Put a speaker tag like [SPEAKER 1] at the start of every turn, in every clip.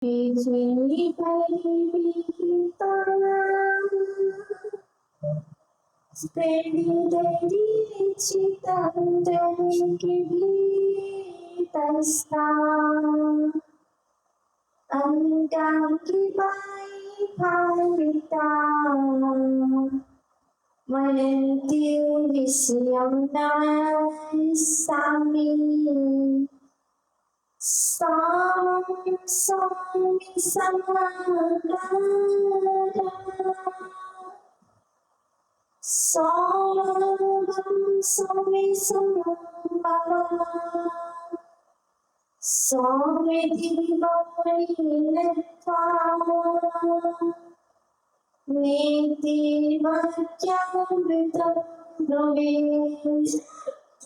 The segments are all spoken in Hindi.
[SPEAKER 1] बिजली बड़ी स्प्लेंडरी चितंजलि तस्ता अंगांगी by भाविता मनंती विषयम नासामी Song Samagara Song Samagara Song Divavita Niti Vakyamrita Ravi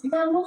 [SPEAKER 1] Namo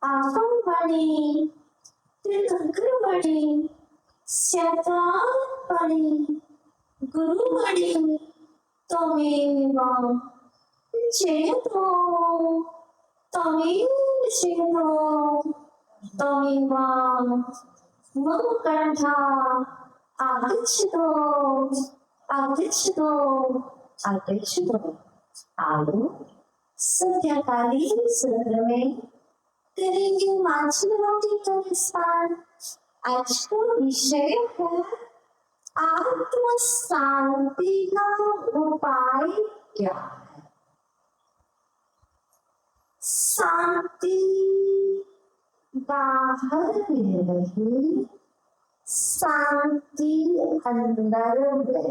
[SPEAKER 1] Akamvani, Tirthankravani, Syatamvani, Guruvani, Tameva, Cheto, Tameva, Tameva, Mukantha, Agachito, Agachito, Agachito, Alu, Satyakali, Sundrame, करेंगे मानसिकवादी का विस्तार। आज का विषय है आत्म शांति का उपाय क्या है। शांति बाहर में नहीं, शांति अंदर में।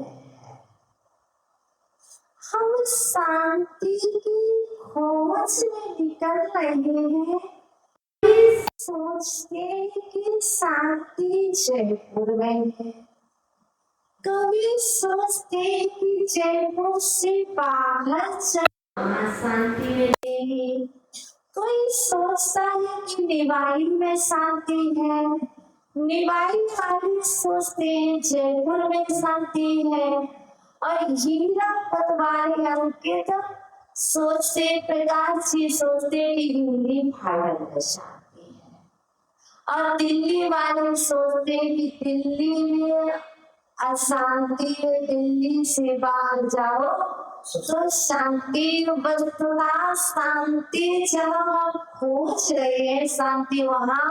[SPEAKER 1] हम शांति की खोज में निकल रहे हैं। सोचते कि शांति जयपुर में है, कभी सोचते कि जयपुर से बाहर शांति मिलेगी। कोई सोचता है कि निवाई में शांति है, निवाई वाले सोचते हैं जयपुर में शांति है, और हीरा पतवारी अंकित सोचते प्रकाश जी सोचते कि हिंदी भारत में शांति, और दिल्ली वाले सोचते कि दिल्ली में अशांति है, दिल्ली से बाहर जाओ तो शांति। वस्तुतः शांति जहाँ खोज रहे हैं शांति वहाँ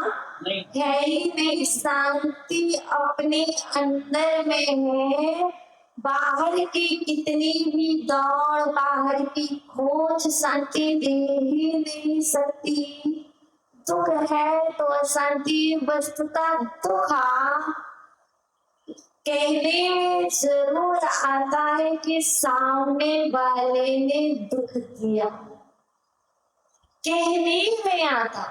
[SPEAKER 1] है ही नहीं। शांति अपने अंदर में है। बाहर की कितनी भी दौड़, बाहर की खोज शांति दे ही नहीं सकती। दुख है तो अशांति, वस्तुतः दुख कहने में जरूर आता है कि सामने वाले ने दुख दिया, कहने में आता,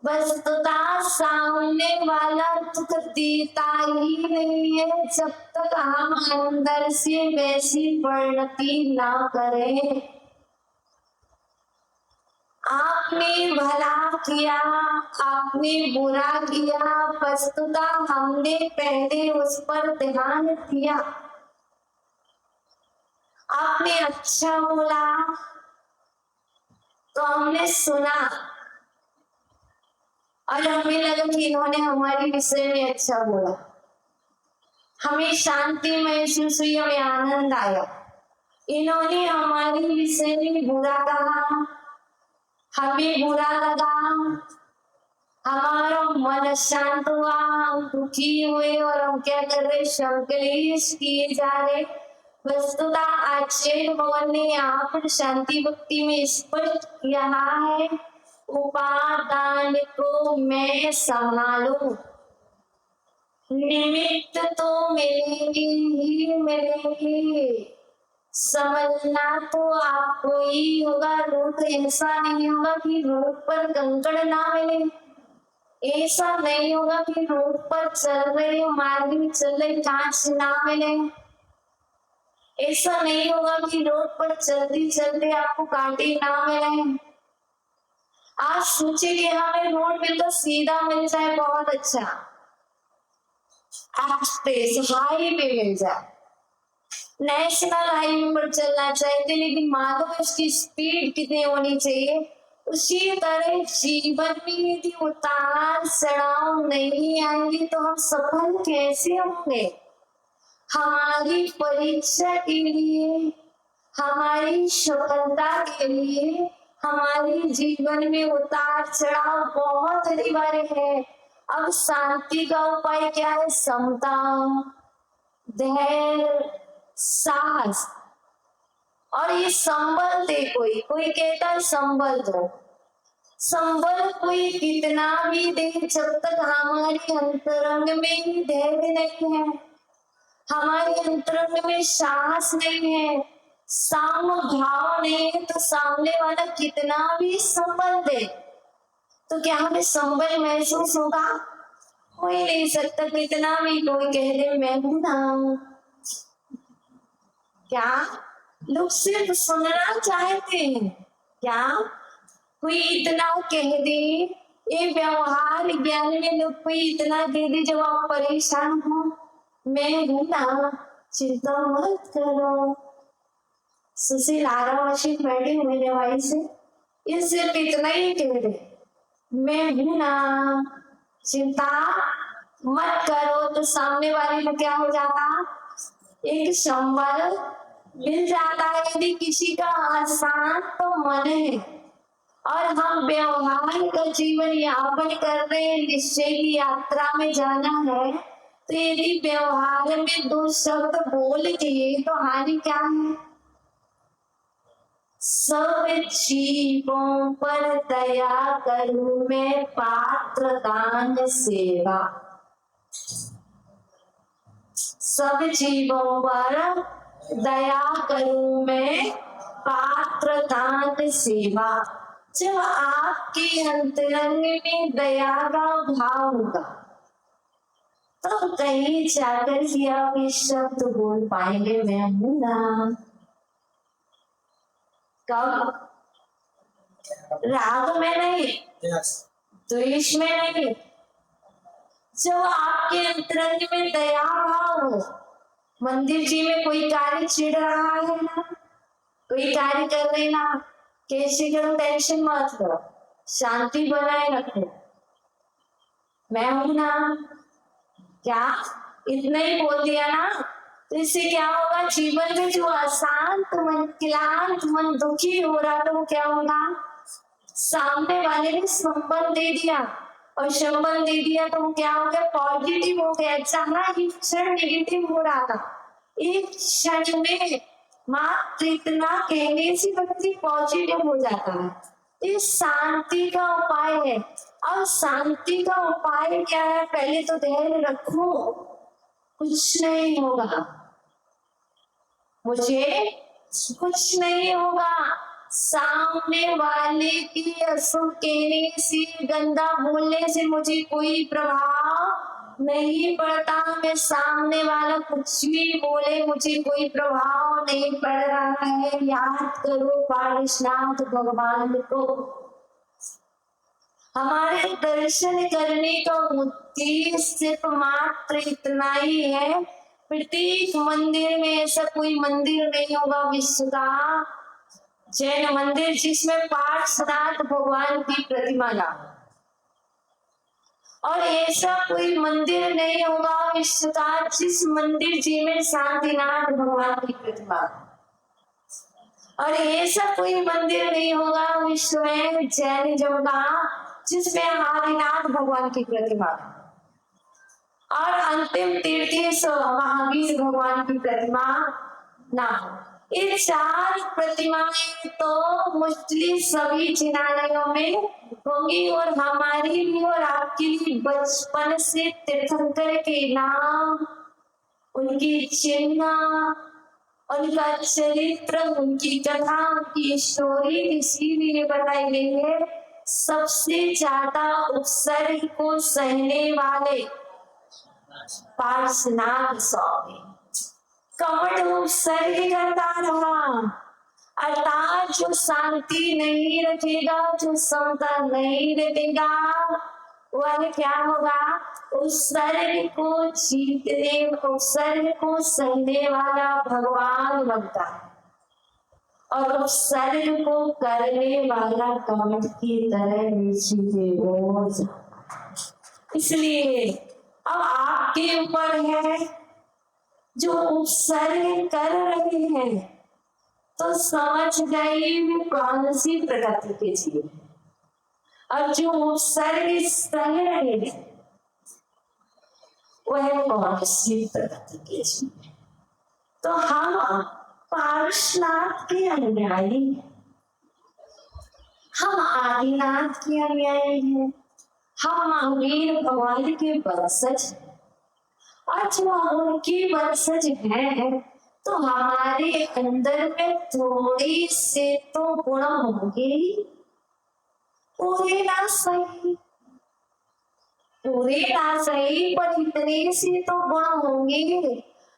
[SPEAKER 1] वस्तुतः सामने वाला दुख देता ही नहीं है जब तक हम अंदर से वैसी परिणति ना करें। आपने भला किया, आपने बुरा किया, वस्तुतः हमने पहले उस पर ध्यान दिया। आपने अच्छा बोला तो हमने सुना और हमें लगा कि इन्होंने हमारे विषय में अच्छा बोला, हमें शांति महसूस हुई, हमें आनंद आया। इन्होंने हमारे विषय में बुरा कहा, हमें बुरा लगा, हमारा मन शांत हुआ, हम दुखी हुए और हम क्या कर रहे, संकलेश किए जा रहे। वस्तुतः आचार्य भगवान ने यहाँ पर शांति भक्ति में स्पष्ट किया है, उपादान को मैं संभालूं, निमित्त तो मिलेंगे ही मिलेंगे। समझना तो आपको ही होगा, रोड ऐसा नहीं होगा कि रोड पर कंकड़ ना मिले, ऐसा नहीं होगा कि रोड पर चल रहे मार्ग में चल रहे कांच ना मिले, ऐसा नहीं होगा कि रोड पर चलते चलते आपको कांटे ना मिले। आज सोचे कि हमें रोड बिल्कुल सीधा मिल जाए, बहुत अच्छा, एक्सप्रेस हाईवे मिल जाए, नेशनल हाईवे पर चलना चाहिए, लेकिन मालूम है उसकी स्पीड कितनी होनी चाहिए। उसी तरह जीवन में यदि उतार चढ़ाव नहीं आएंगे तो हम सफल कैसे होंगे। हमारी परीक्षा के लिए, हमारी सफलता के लिए हमारे जीवन में उतार चढ़ाव बहुत अनिवार्य है। अब शांति का उपाय क्या है? समता, धैर्य, साहस, और ये संबल दे। कोई कोई कहता है संबल दो, संबल कोई कितना भी दे, जब तक हमारे अंतरंग में ही धैर्य नहीं है, हमारे अंतरंग में साहस नहीं है, साम भाव नहीं है, तो सामने वाला कितना भी संबल दे तो क्या हमें संबल महसूस होगा? हो ही नहीं सकता। कितना भी कोई कह दे मैं हूं ना, क्या लोग सिर्फ सुनना चाहते हैं? क्या कोई इतना कह दे, ये व्यवहार ज्ञान में लोग कोई इतना दे दे जब आप परेशान हो, मैं हूं ना, चिंता मत करो। सुशील आरामशी बैठे हुए जवाई से ये सिर्फ इतना ही कह दे, मैं हूं ना, चिंता मत करो, तो सामने वाले को क्या हो जाता, एक संबल मिल जाता है। यदि किसी का अशांत तो मन है और हम व्यवहार का जीवन यापन कर रहे हैं, निश्चय की यात्रा में जाना है, तो यदि व्यवहार में दो शब्द बोल दिए तो हानि क्या है? सब जीवों पर दया करूं मैं, पात्र दान सेवा। सब जीवों पर दया करूं मैं, पात्र दान सेवा। जब आपके अंतरंग में दया का भाव होगा तो कहीं जाकर ही आप ये शब्द बोल पाएंगे, मैं हूं ना। कब? राग में नहीं, द्वेष में नहीं, जब आपके अंतरंग में दया भाव हो। मंदिर जी में कोई कार्य छिड़ रहा है ना, कोई कार्य कर रहे ना, कैसे करो टेंशन मत करो, शांति बनाए रखो, मैं हूं ना। क्या इतना ही बोल दिया ना, तो इससे क्या होगा? जीवन में जो अशांत मन, क्लांत मन, दुखी हो रहा था वो क्या होगा? सामने वाले ने संबल दे दिया, और संबल दे दिया तो वो क्या हो गया? पॉजिटिव हो गया। जहां एक क्षण नेगेटिव हो रहा था, एक क्षण में मात्र इतना कहने से व्यक्ति पॉजिटिव हो जाता है। ये शांति का उपाय है। और शांति का उपाय क्या है? पहले तो धैर्य रखो, कुछ नहीं होगा, मुझे कुछ नहीं होगा। सामने वाले की अशुभ कहने से, गंदा बोलने से मुझे कोई प्रभाव नहीं पड़ता। मैं सामने वाला कुछ भी बोले मुझे कोई प्रभाव नहीं पड़ रहा है। याद करो पारसनाथ भगवान को। हमारे दर्शन करने का उद्देश्य सिर्फ मात्र इतना ही है। प्रत्येक मंदिर में ऐसा कोई मंदिर नहीं होगा विश्व का जैन मंदिर जिसमें पार्श्वनाथ भगवान की प्रतिमा ना हो, और ऐसा कोई मंदिर नहीं होगा विश्व का जिस मंदिर जी में शांतिनाथ भगवान की प्रतिमा, और ऐसा कोई मंदिर नहीं होगा विश्व में जैनिज्म का जिसमें आदिनाथ भगवान की प्रतिमा, और अंतिम तीर्थेश्वर महावीर भगवान की प्रतिमा ना हो। ये चार प्रतिमाएं तो मोस्टली सभी जिनालयों में होंगी, और हमारी भी और आपकी भी बचपन से तीर्थंकर के नाम, उनकी चिन्ह, उनका चरित्र, उनकी कथा, उनकी स्टोरी इसीलिए बताई गई है। सबसे ज्यादा उपसर्ग को सहने वाले पार्श्वनाथ स्वामी कमट उपसर्ग करता रहा, अर्थात जो शांति नहीं रखेगा, जो समता नहीं रखेगा, वह क्या होगा, उपसर्ग को जीतने, उपसर्ग को सहने वाला भगवान बनता है, और उपसर्ग को करने वाला कमट की तरह नीचे रोज। इसलिए अब आपके ऊपर है, जो उपसर्ग कर रहे हैं तो समझ गए वे कौन सी प्रकृति के जीव हैं, और जो उपसर्ग सह रहे हैं वह कौन सी प्रकृति के जीव हैं। तो हम पार्श्वनाथ के अनुयायी, हम आदिनाथ के अनुयायी हैं, हम महावीर भगवान के वंशज, और जो उनकी वंशज हैं तो हमारे अंदर में थोड़ी से तो गुण होंगे, पूरे ना सही, पूरे ना सही पर इतने से तो गुण होंगे।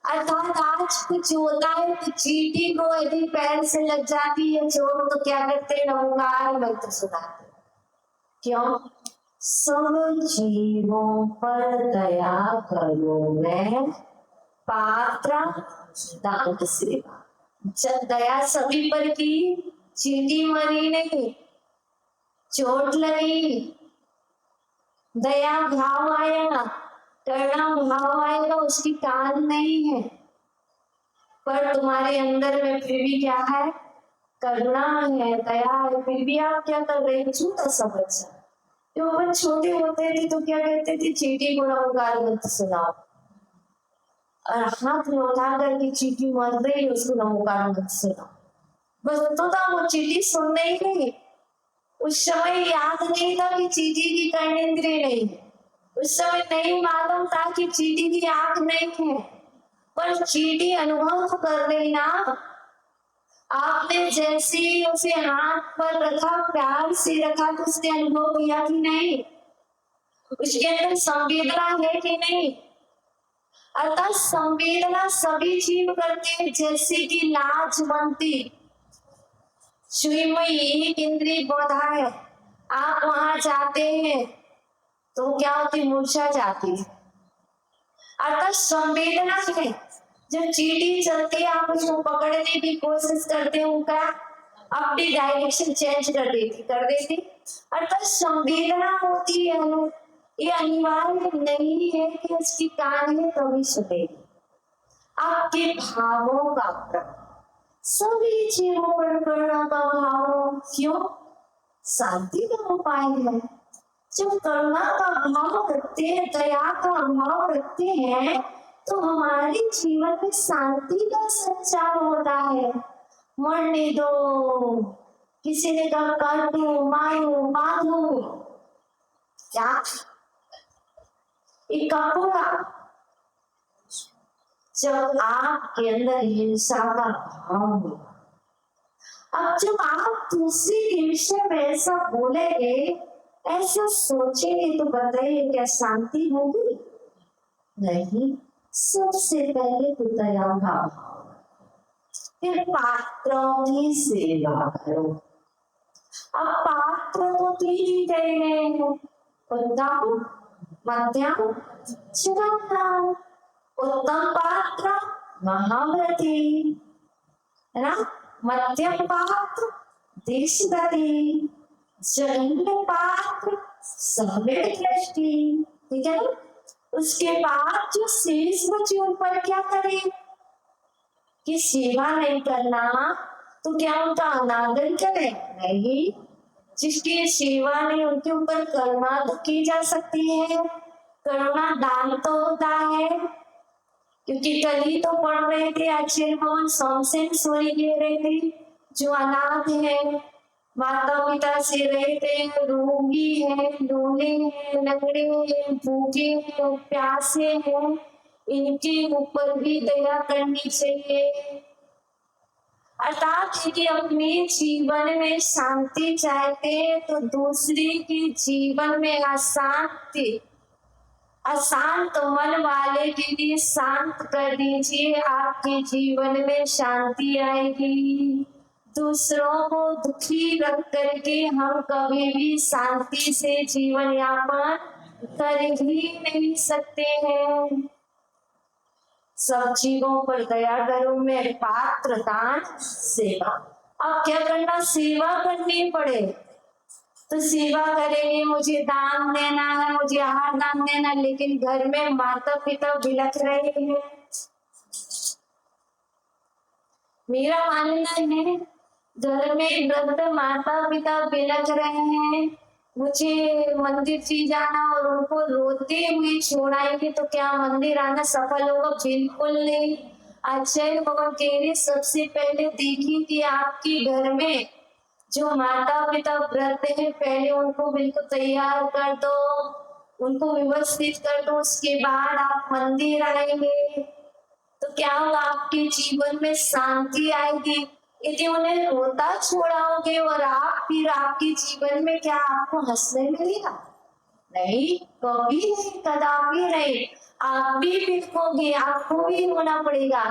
[SPEAKER 1] अर्थात आज कुछ होता है तो चींटी को यदि पैर से लग जाती है चोट तो क्या करते, नमोकार मंत्र सुनाते। क्यों? सब जीवों पर दया करो मैं पात्र दान सेवा। जब दया सभी पर की, चींटी मरी नहीं, चोट लगी, दया भाव आया, करुणा भाव आएगा, उसकी कान नहीं है, पर तुम्हारे अंदर में फिर भी क्या है, करुणा है, दया है, फिर भी आप क्या कर रहे हो, छोटा सा बच्चा। जो अपन छोटे होते थे तो क्या कहते थे, चींटी को नमोकार मंत्र सुनाओ, और हाथ में उठा करके चींटी मर रही उसको नमोकार मंत्र सुनाओ। बस तो था वो चींटी सुनने ही नहीं, उस समय याद नहीं था कि चींटी की कर्णेंद्रिय नहीं, उस समय नहीं मालूम था कि चींटी की आंख नहीं है, पर चींटी अनुभव कर रही ना। आपने जैसे ही उसे हाथ पर रखा, प्यार से रखा, तो उसने अनुभव किया कि नहीं, उसके अंदर संवेदना है कि नहीं। अर्थात संवेदना सभी जीव करते हैं, जैसे कि लाज बनती, सुई में एक इंद्रिय बोधा है, आप वहां जाते हैं तो क्या होती, मूर्छा जाती है। अर्थात संवेदना है, जब चींटी चलती है आप उसको पकड़ने की कोशिश करते हो, उनका अपनी डायरेक्शन चेंज कर देती। अर्थात संवेदना होती है, ये अनिवार्य नहीं है कि उसकी कान में कभी सुनेगी। आपके भावों का प्रभाव, सभी जीवों पर करुणा का भाव, क्यों, शांति का उपाय है। जब करुणा का भाव रखते हैं, दया का भाव रखते हैं, तो हमारे जीवन में शांति का संचार होता है। मरने दो, किसी ने कहा कर दो, मारो, बांधो, क्या एक कपूरा, जब आपके अंदर हिंसा का भाव होगा, अब जब आप दूसरी के विषय में ऐसा बोलेंगे, ऐसा सोचेंगे, तो बताइए क्या शांति होगी? नहीं। सबसे पहले तो दया भाव, फिर पात्रों की सेवा करो। अब पात्र तो तीन कह रहे हैं, उत्तम, मध्यम, जघन्य। उत्तम पात्र महाव्रती, है ना? मध्यम पात्र देशगति, जघन्य पात्र सम्यक दृष्टि। ठीक है ना? उसके बाद जो शेष बचे उन पर क्या करें? कि सेवा नहीं करना तो क्या उनका अनादर करें? नहीं। जिसकी सेवा नहीं उनके ऊपर करुणा तो की जा सकती है। करुणा दान तो होता है, क्योंकि कल ही तो पढ़ रहे थे अक्षर भवन सोमसेन सोई कह रहे थे, जो अनाथ है, माता पिता से रहते हैं, रोगी है, लूले हैं, लंगड़े हैं, भूखे हैं, प्यासे हैं, इनके ऊपर भी दया करनी चाहिए। अर्थात यदि अपने जीवन में शांति चाहते हैं तो दूसरे के जीवन में अशांति, अशांत मन वाले के लिए शांत कर दीजिए, आपके जीवन में शांति आएगी। दूसरों को दुखी रख करके हम कभी भी शांति से जीवन यापन कर ही नहीं सकते हैं। सब जीवों पर दया करो में पात्र दान सेवा। अब क्या करना? सेवा करनी पड़े तो सेवा करेंगे, मुझे दान देना है, मुझे आहार दान देना है, लेकिन घर में माता पिता बिलख रहे हैं। मेरा मानना है घर में वृद्ध माता पिता बिलख रहे हैं, मुझे मंदिर जी जाना और उनको रोते हुए छोड़ाएंगे तो क्या मंदिर आना सफल होगा? बिल्कुल नहीं। आचार्य भगवान कह रहे सबसे पहले देखिए कि आपके घर में जो माता पिता वृद्ध है, पहले उनको बिल्कुल तैयार कर दो, उनको व्यवस्थित कर दो, उसके बाद आप मंदिर आएंगे तो क्या होगा? आपके जीवन में शांति आएगी। यदि उन्हें रोता छोड़ाओगे और आप फिर आपके जीवन में क्या आपको हंसने मिलेगा? नहीं, कभी नहीं, कदापि नहीं। आप भी बिलकोगे, आपको भी होना पड़ेगा।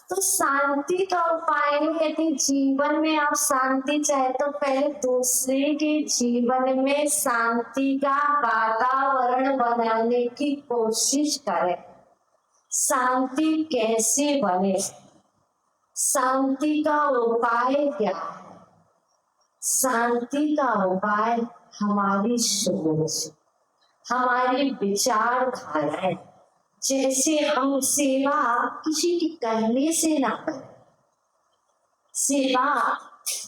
[SPEAKER 1] तो शांति का उपाय है, यदि जीवन में आप शांति चाहे तो पहले दूसरे के जीवन में शांति का वातावरण बनाने की कोशिश करें। शांति कैसे बने? शांति का उपाय क्या है? शांति का उपाय हमारी सोच, हमारी विचारधारा। जैसे हम सेवा किसी की कहने से ना करें, सेवा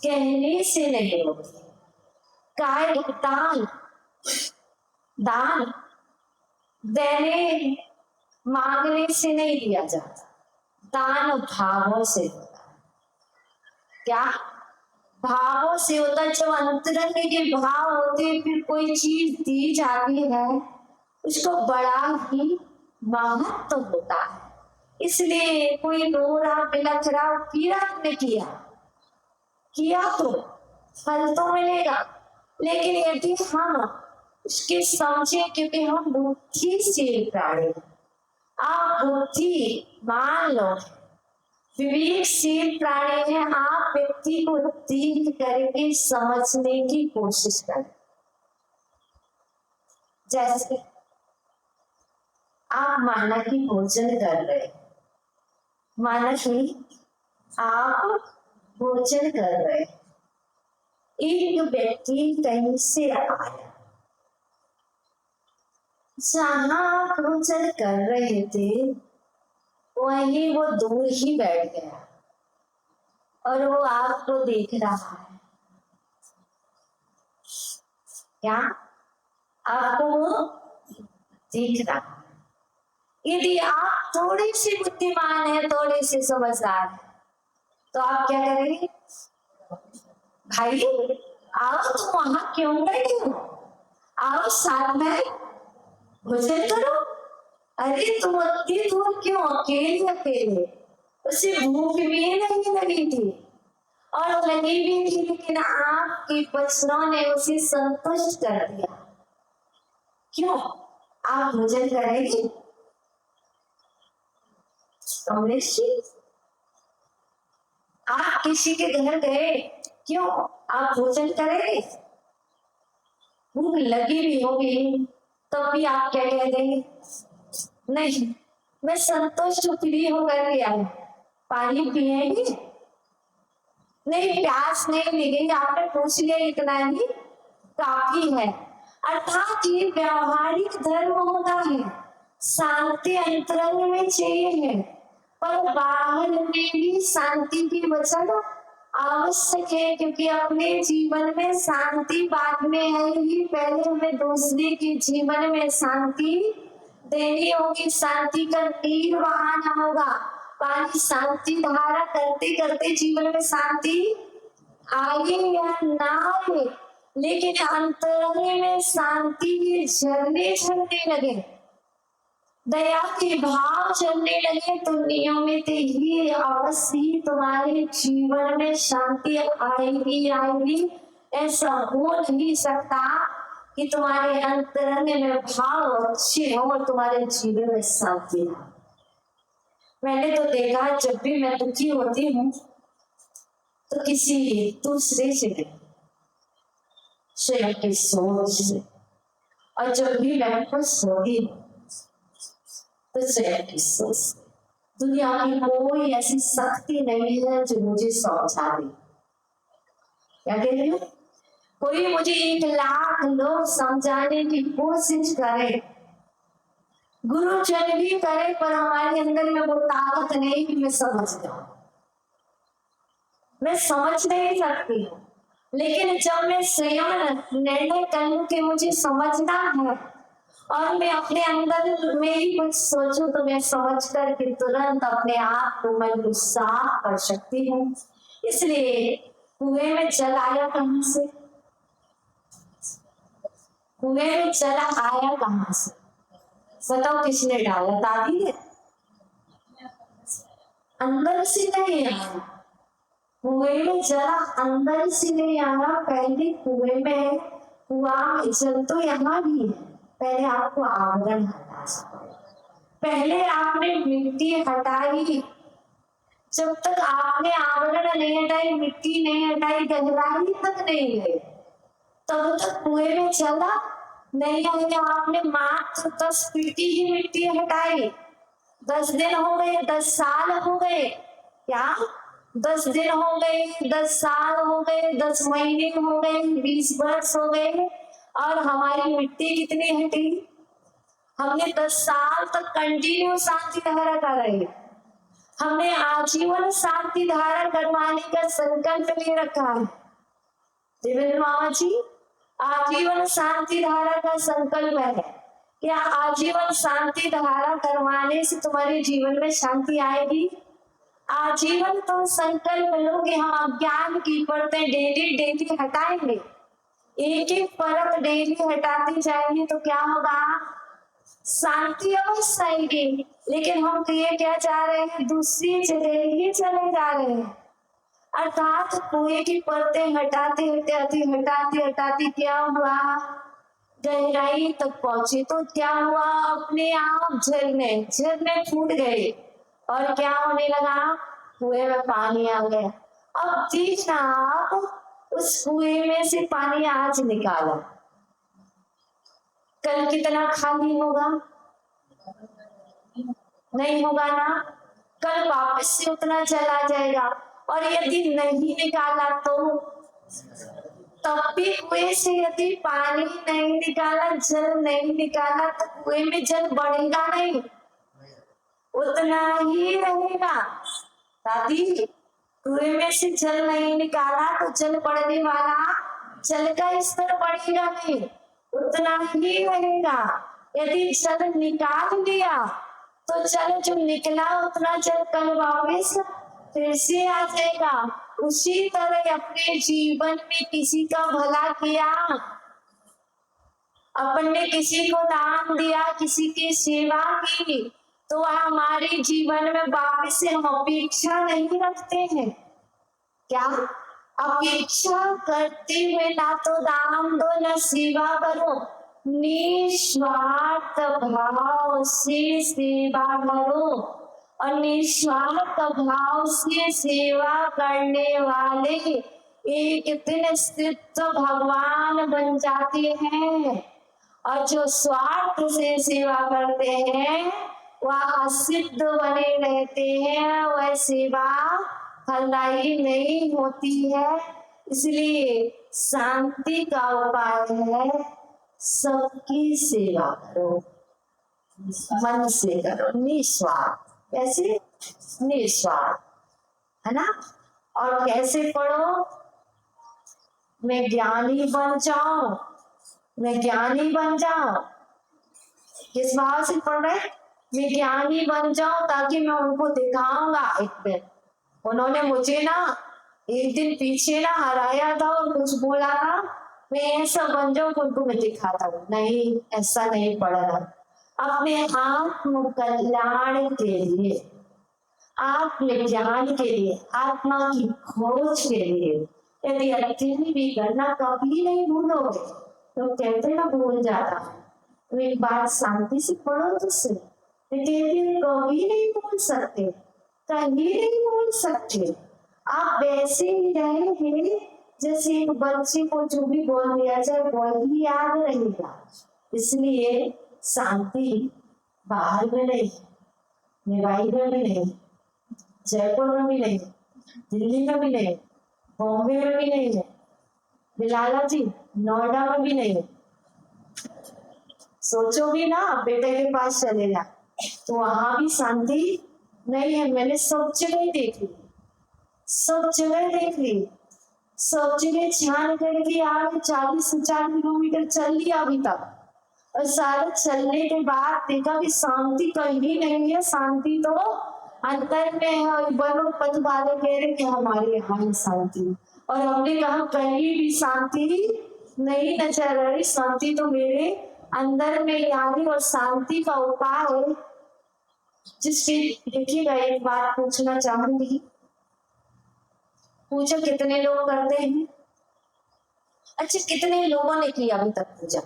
[SPEAKER 1] कहने से नहीं होती। काय दान, दान देने मांगने से नहीं दिया जाता, दान भावों से होता है। क्या भावों से होता है? जब अंतरंग के भाव होते हैं फिर कोई चीज दी जाती है उसको बड़ा ही महत्व होता है। इसलिए कोई रो रहा बिलख रहा, पीड़ा तुमने किया तो फल तो मिलेगा, लेकिन यदि हम उसके समझे, क्योंकि हम बुद्धिशील प्राणी, आप बुद्धि मान लो विवेकशील प्राणी है, आप व्यक्ति को देख करके समझने की कोशिश करें। जैसे आप माना कि भोजन कर रहे, माना कि आप भोजन कर रहे, एक व्यक्ति कहीं से आया, जहां आप भोजन कर रहे थे वहीं वो दूर ही बैठ गया और वो आपको देख रहा है। क्या आपको वो देख रहा है? यदि आप थोड़े से बुद्धिमान है, थोड़े से समझदार है, तो आप क्या करेंगे? भाई आओ, तुम वहां क्यों बैठे हो, आओ साथ में भोजन करो। अरे तुम इतनी दूर क्यों अकेले? उसे भूख भी नहीं लगी थी और लगी भी थी, लेकिन आपके वचनों ने उसे संतुष्ट कर दिया। क्यों? आप भोजन करेंगे कमलेश जी? आप किसी के घर गए, क्यों? आप भोजन करेंगे? भूख लगी भी होगी तो भी आप क्या कह देंगे? नहीं, मैं संतुष्ट फ्री होकर के आया। पानी पिएंगे? नहीं, प्यास नहीं लगेगी। आपने पूछ लिया इतना ही काफी है। अर्थात ये व्यवहारिक धर्म होता है, शांति अंतरंग में चाहिए है, पर बाहर में भी शांति की वचन आवश्यक है, क्योंकि अपने जीवन में शांति बाद में है ही, पहले हमें दूसरे के जीवन में शांति देनी होगी। शांति का तीर बहाना होगा। पानी शांति धारा करते करते जीवन में शांति आए या ना आए, लेकिन अंतरंग में शांति के झरने झरने लगे, दया के भाव चलने लगे, तो नियमित ही अवश्य ही तुम्हारे जीवन में शांति आएगी आएगी। ऐसा हो नहीं सकता कि तुम्हारे अंतरंग में भाव अच्छे हो और तुम्हारे जीवन में शांति हो। मैंने तो देखा, जब भी मैं दुखी होती हूँ तो किसी दूसरे से स्वयं की सोच से, और जब भी मैं खुश होती हूँ तो स्वयं की सोच। दुनिया की कोई ऐसी शक्ति नहीं है जो मुझे समझा दे। क्या कह रही हूँ? कोई मुझे 1,00,000 लोग समझाने की कोशिश करे, गुरुजन भी करे, पर हमारे अंदर में वो ताकत नहीं कि मैं समझ जाऊं। मैं समझ नहीं सकती हूँ, लेकिन जब मैं स्वयं निर्णय कर लूं कि मुझे समझना है और मैं अपने अंदर में ही कुछ सोचूं, तो मैं समझ करके तुरंत अपने आप को मन को साफ कर सकती हूँ। इसलिए कुएं में जल आया कहाँ से? कुएं में जल आया कहाँ से? बताओ, किसने डाला? दादी ने? अंदर से नहीं आया। कुएं में जल अंदर से नहीं आया। पहले कुएं में, कुआं में जल तो यहाँ भी है, पहले आपको आवरण हटा, पहले आपने मिट्टी हटाई। जब तक आपने आवरण नहीं हटाई, मिट्टी नहीं हटाई, गहराई तक नहीं गए, तब तक कुएं में चला नहीं आया। आपने मात्र 10 फीटी ही मिट्टी हटाई। 10 दिन हो गए, 10 साल हो गए, क्या 10 दिन हो गए, 10 साल हो गए, 10 महीने हो गए, 20 वर्ष हो गए, और हमारी मिट्टी कितनी हटी? हमने 10 साल तक कंटिन्यू शांति धारा कर रहे। हमने आजीवन शांति धारा करवाने का संकल्प ले रखा है। देवेंद्र मामा जी, आजीवन शांति धारा का संकल्प है। क्या आजीवन शांति धारा करवाने से तुम्हारे जीवन में शांति आएगी? आजीवन तुम संकल्प लो कि हम अज्ञान की परतें डेली डेली हटाएंगे, एक एक परत डेली हटाते जाएंगे, तो क्या होगा? शांति अवश्य आएगी। लेकिन हम तो ये क्या चाह रहे हैं? दूसरी जगह ही चले जा रहे हैं। अर्थात कुएं की परतें हटाते हटाते हटाते हटाते क्या हुआ? गहराई तक पहुंचे तो क्या हुआ? अपने आप झरने झरने फूट गए, और क्या होने लगा? कुएं में पानी आ गया। अब देखना, आप उस कुएं में से पानी आज निकाला, कल कितना खाली होगा? नहीं होगा ना? कल वापस से उतना चला जाएगा। और यदि नहीं निकाला तो तब भी कुएं से यदि पानी नहीं निकाला, जल नहीं निकाला, तो कुएं में जल बढ़ेगा नहीं, उतना ही रहेगा। दादी, कुएं में से जल नहीं निकाला तो जल बढ़ने वाला, जल का स्तर बढ़ेगा नहीं, उतना ही रहेगा। यदि जल निकाल दिया तो जल जो निकला उतना जल कल वापस फिर से आ जाएगा। उसी तरह अपने जीवन में किसी का भला किया, अपन ने किसी को दान दिया, किसी की सेवा की, तो हमारे जीवन में वापस से हम अपेक्षा नहीं रखते हैं। क्या अब इच्छा करते हुए ना तो दान दो न सेवा करो, निस्वार्थ भाव से सेवा करो। और निस्वार्थ भाव से सेवा करने वाले एक दिन सिद्ध भगवान बन जाते हैं, और जो स्वार्थ से सेवा करते हैं वह असिद्ध बने रहते हैं, वह सेवा फलदायी नहीं होती है। इसलिए शांति का उपाय है सबकी सेवा करो, मन से करो, निस्वार्थ। कैसे? निस्वार्थ, है ना। और कैसे पढ़ो? मैं ज्ञानी बन जाऊं, मैं ज्ञानी बन जाऊं। किस भाव से पढ़ रहे? मैं ज्ञानी बन जाऊं ताकि मैं उनको दिखाऊंगा एक दिन। उन्होंने मुझे ना एक दिन पीछे ना हराया था और कुछ बोला था, मैं ऐसा बन जाऊं उनको मैं दिखाता हूँ। नहीं, ऐसा नहीं पढ़ना। अपने आत्म कल्याण के लिए, आत्म ज्ञान के लिए, आत्मा की खोज के लिए यदि अध्ययन भी करना कभी नहीं भूलोगे तो कहते ना भूल जाता। तो एक बार शांति से पढ़ो तो से कभी नहीं भूल सकते, कहीं नहीं भूल सकते। आप वैसे ही रहेंगे जैसे एक बच्चे को जो भी बोल दिया जाए वही याद रहेगा। इसलिए शांति बाहर में नहीं, मुंबई में भी नहीं, जयपुर में भी नहीं, दिल्ली में भी नहीं, बॉम्बे में भी नहीं है, बिलाला जी नोएडा में भी नहीं। सोचो भी ना बेटे के पास चले जा तो वहां भी शांति नहीं है। मैंने सब जगह देख ली, सब जगह देख ली, सब जगह छान करके आगे 40-50 किलोमीटर चल लिया अभी तक, और सारे चलने के बाद देखा कि शांति कहीं नहीं है। शांति तो अंतर में है। बनो पद वाले कह रहे कि हमारे यहाँ शांति, और हमने कहा कहीं भी शांति नहीं नजर आ रही। शांति तो मेरे अंदर में आ रही। और शांति का उपाय जिसके देखिएगा, एक बात पूछना चाहूंगी, पूजा कितने लोग करते हैं? अच्छा, कितने लोगों ने की अभी तक पूजा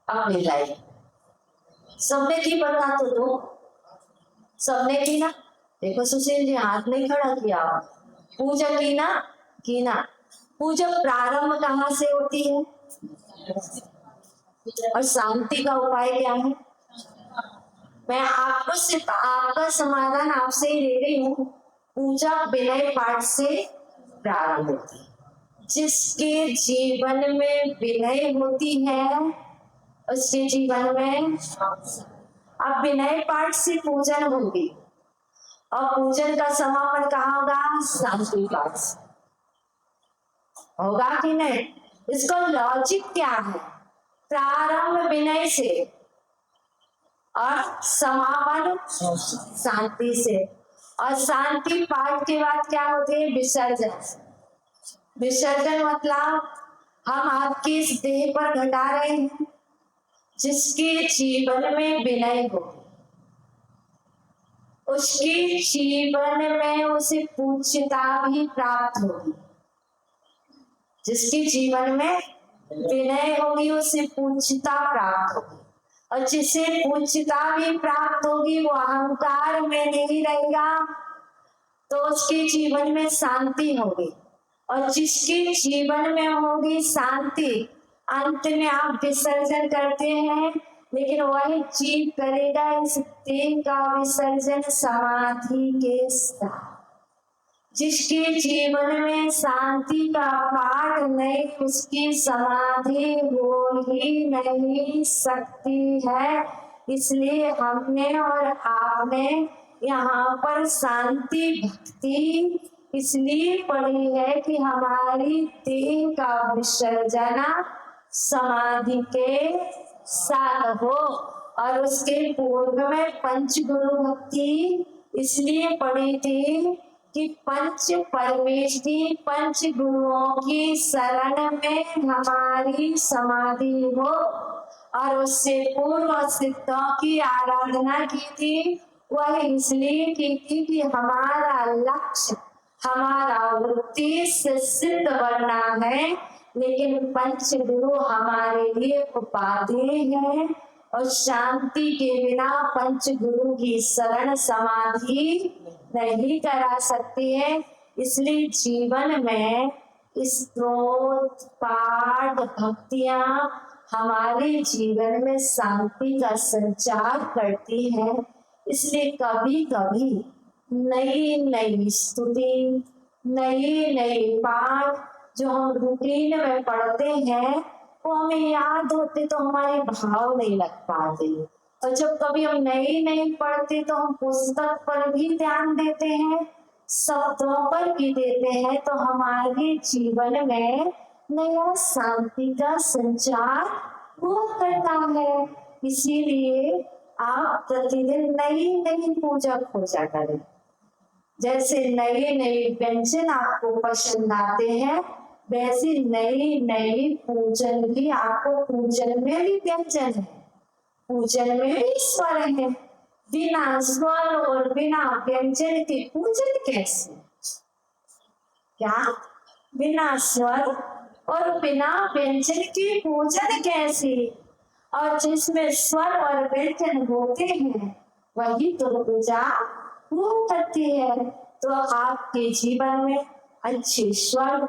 [SPEAKER 1] अपनी लाइफ? सबने की? बता तो दो। सबने की ना? देखो सुशील जी हाथ नहीं खड़ा किया। पूजा की ना? की ना? पूजा प्रारंभ कहाँ से होती है? और शांति का उपाय क्या है? मैं आपको सिर्फ आपका समाधान आपसे ही दे रही हूँ। पूजा विनय पाठ से प्रारंभ होती है। जिसके जीवन में विनय होती है उसके जीवन में, अब विनय पाठ से पूजन होगी और पूजन का समापन कहाँ होगा? शांति पाठ से होगा कि नहीं? इसका लॉजिक क्या है? प्रारंभ विनय से और समापन शांति से। और शांति पाठ के बाद क्या होते हैं? विसर्जन। विसर्जन मतलब हम आपके इस देह पर घटा रहे हैं। जिसके जीवन में विनय हो उसके जीवन में उसे पूज्यता भी प्राप्त होगी। जिसके जीवन में विनय होगी उसे पूज्यता प्राप्त होगी, और जिसे पूज्यता भी प्राप्त होगी वो अहंकार में नहीं रहेगा तो उसके जीवन में शांति होगी। और जिसके जीवन में होगी शांति, अंत में आप विसर्जन करते हैं लेकिन वही जीव करेगा इस देह का विसर्जन समाधि के साथ। जिसके जीवन में शांति का पाठ नहीं उसकी समाधि हो ही नहीं सकती है। इसलिए हमने और आपने यहाँ पर शांति भक्ति इसलिए पढ़ी है कि हमारी देह का विसर्जन समाधि के साथ हो। और उसके पूर्व में पंच गुरु भक्ति इसलिए पढ़ी थी कि पंच परमेश्वरी पंच गुरुओं की शरण में हमारी समाधि हो। और उससे पूर्व सिद्धों की आराधना की थी, वह इसलिए की थी कि हमारा लक्ष्य हमारा उद्देश्य सिद्ध बनना है, लेकिन पंच गुरु हमारे लिए उपाधि है और शांति के बिना पंच गुरु की शरण समाधि नहीं करा सकती है। इसलिए जीवन में स्तोत्र पाठ भक्तियां हमारे जीवन में शांति का संचार करती है। इसलिए कभी कभी नई नई स्तुति, नई नई पाठ जो हम रूटीन में पढ़ते हैं वो हमें याद होते तो हमारे भाव नहीं लग पाते, और जब कभी हम नई नई पढ़ते तो हम पुस्तक पर भी ध्यान देते हैं, शब्दों पर भी देते हैं, तो हमारे जीवन में नया शांति का संचार वो करता है। इसीलिए आप प्रतिदिन नई नई पूजा खोजा करें। जैसे नए नए व्यंजन आपको पसंद आते हैं, वैसे नई नई पूजन भी आपको, पूजन में भी व्यंजन है, पूजन में भी स्वर है। बिना स्वर और बिना व्यंजन के पूजन कैसे? क्या बिना स्वर और बिना व्यंजन के पूजन कैसे? और जिसमें स्वर और व्यंजन होते हैं वही तो पूजा वो करती है। तो आपके जीवन में अच्छे स्वर,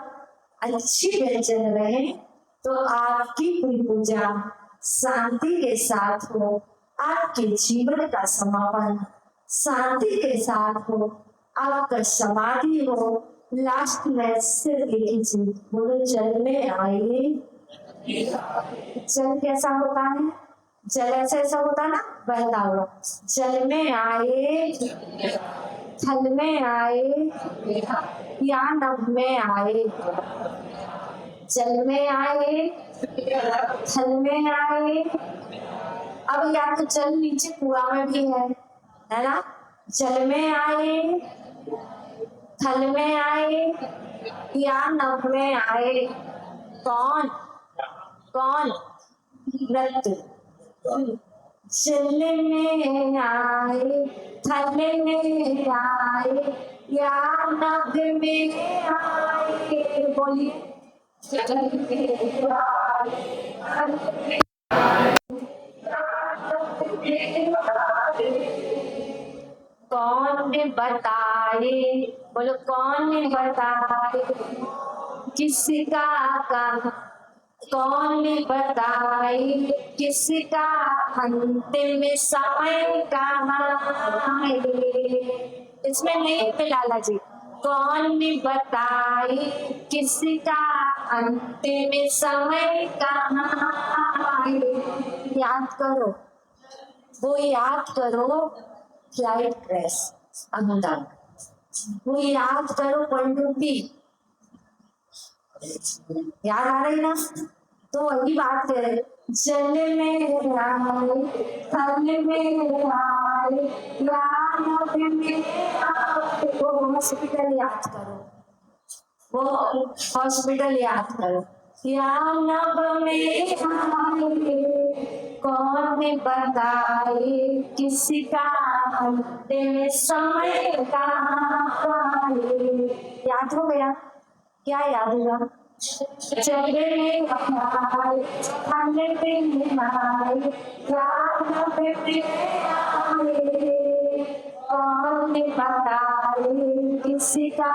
[SPEAKER 1] अच्छी व्यंजन रहे तो आपकी कोई पूजा शांति के साथ हो, आपके जीवन का समापन शांति के साथ हो, आपका समाधि हो। लास्ट में सिर्फ एक चीज बोलो, जल में आए। जल कैसा होता है? जल ऐसा होता ना, बहता हुआ। जल में आए, थल में आए या नभ में आए। जल में आए, थल में आए। अब या तो जल नीचे कुआं में भी है ना? जल में आए, थल में आए या नभ में आए। कौन कौन? मृत्यु। जल में आए, थल में आए या नभ में आए। बोलिए, जल में आए, थल में आए, कौन ने बताए? बोलो, कौन ने बताए? किसका कहा? कौन ने बताए? किसका अंतिम समय कहाँ है? इसमें नहीं पिलाला जी। कौन ने बताए? किसका अंतिम समय कहाँ है? याद करो, वो याद करो फ्लाइट ड्रेस अनुदान, वो याद करो पनडुब्बी। याद आ रही ना? तो वही बात है, जल में आए, थल में आए या नभ में आए। वो हॉस्पिटल याद करो, वो हॉस्पिटल याद करो। या नभ में आए, कौन ने बताए? किसका अंतिम समय कहाँ है? याद हो गया? क्या याद होगा? जल में आए, थल में आए या नभ में आए। कौन ने बताए? किसका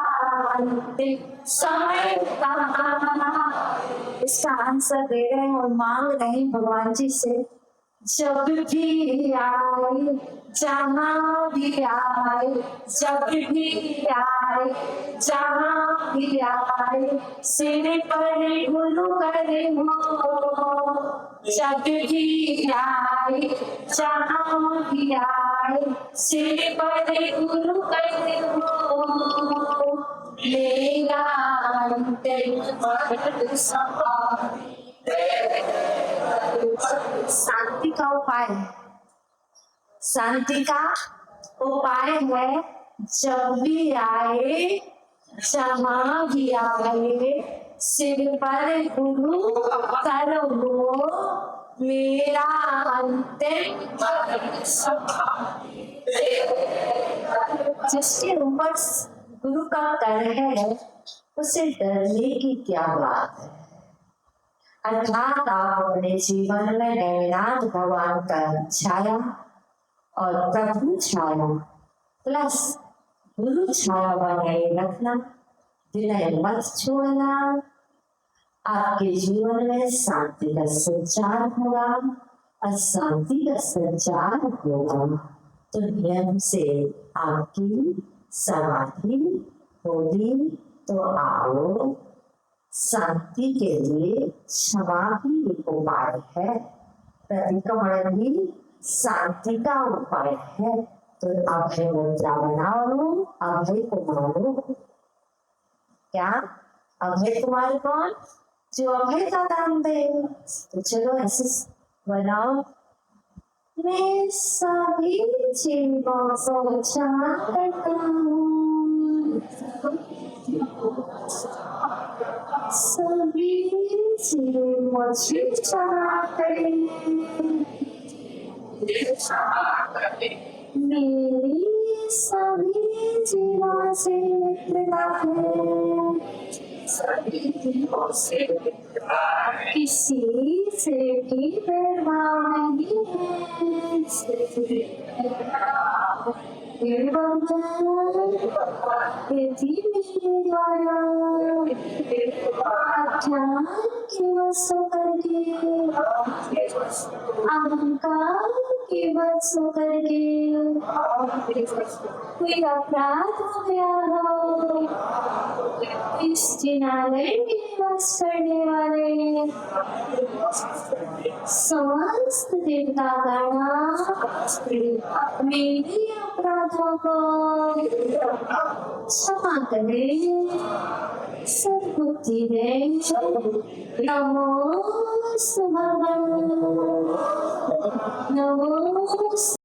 [SPEAKER 1] अंतिम समय कहाँ? इसका आंसर दे रहे हैं और मांग रहे हैं भगवान जी से। जब भी आए, जहाँ भी आए, जब भी आए, जहाँ भी आए, सिर पर गुरु करे हो। जब भी आए, जहाँ भी आए, सिर पर गुरु करे हो। मेरा अंतिम समाधि शांति का उपाय, शांति का उपाय है जब भी आए, जहाँ भी आए, सिर पर गुरु करो मेरा अंतिम समाधि। जिसके ऊपर गुरु का कर है, उसे डरने की क्या बात है। अर्थात आप अपने जीवन में नैनाथ भगवान का छाया और प्रभु छाया प्लस गुरु छाया बनाए रखना, विनय मत छोड़ना। आपके जीवन में शांति का संचार होगा और शांति का संचार होगा तो नियम से आपकी समाधि होगी। तो आओ, शांति के लिए क्षमा भी एक उपाय है, प्रतिक्रमण भी शांति का उपाय है। तो अभय मुद्रा बनाओ, अभय को मानो। क्या अभय तुम्हारे कौन? जो अभय का दान दे। तो चलो ऐसे बनाओ। मैं सभी जीवों को चाहता हूँ, सभी जीव मुझे चाहते, मेरी सभी जीवों से मित्रता है, किसी से भी भेदभाव नहीं है। के वश करके, अहंकार के वश करके कोई अपराध हो गया हो, इस जिनालय के वश करने वाले समस्त देवता गण मेरे अपराधों को क्षमा करें, सद्बुद्धि दें। नमो भगवान, नमो